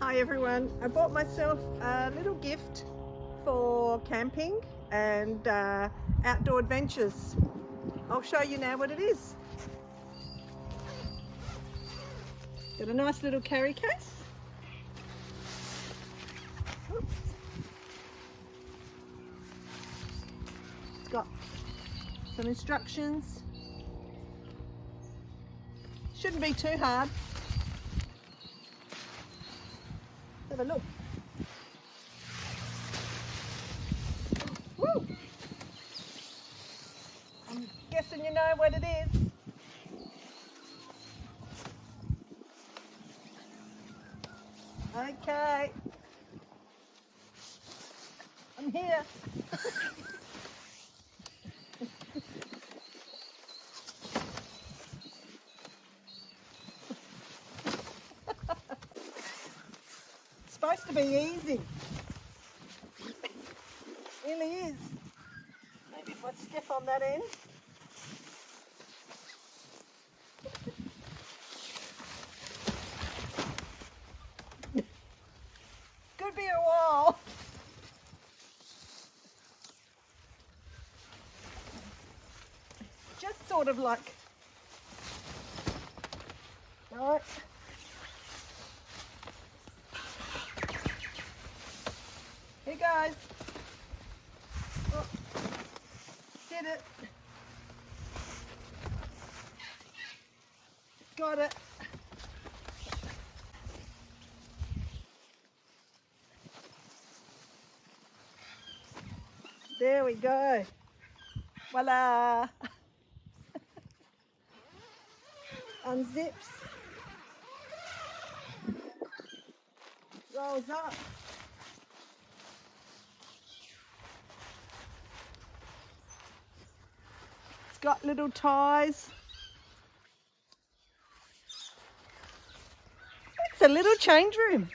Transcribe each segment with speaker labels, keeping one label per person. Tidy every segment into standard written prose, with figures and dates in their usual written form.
Speaker 1: Hi everyone, I bought myself a little gift for camping and outdoor adventures. I'll show you now what it is. Got a nice little carry case. Oops. It's got some instructions. Shouldn't be too hard. Have a look. Woo! I'm guessing you know what it is. Okay. I'm here. It's supposed to be easy. It really is. Maybe if I step on that end. Could be a while. Just sort of like, right. Here goes. Oh, did it. Got it. There we go. Voila. Unzips. Rolls up. It's got little ties. It's a little change room.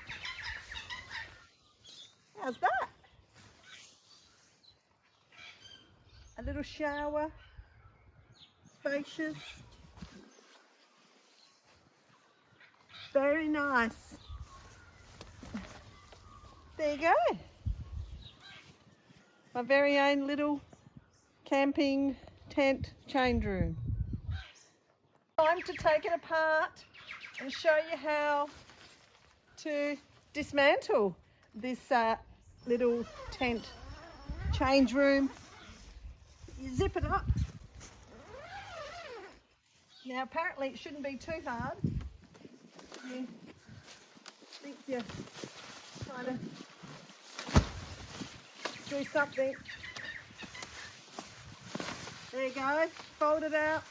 Speaker 1: How's that? A little shower, spacious, very nice. There you go. My very own little camping tent change room. Time to take it apart and show you how to dismantle this little tent change room. You zip it up. Now apparently it shouldn't be too hard. You think you kind of do something. There you go. Fold it out.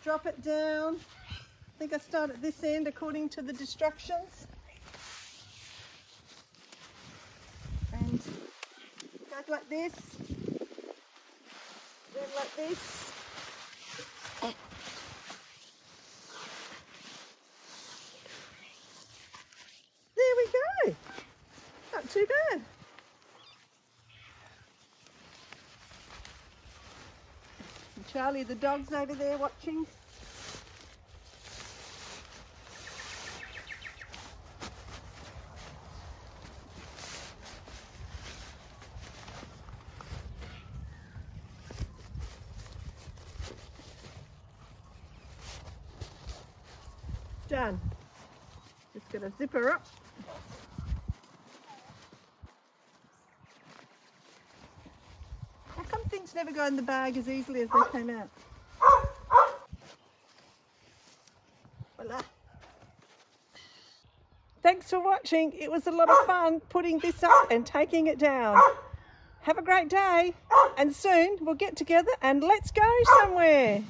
Speaker 1: Drop it down. I think I start at this end according to the instructions. And goes like this. Then like this. There we go. Not too bad. And Charlie the dog's over there watching. Done. Just gonna zip her up. How come things never go in the bag as easily as they came out? Voila. Thanks for watching. It was a lot of fun putting this up and taking it down. Have a great day, and soon we'll get together and let's go somewhere.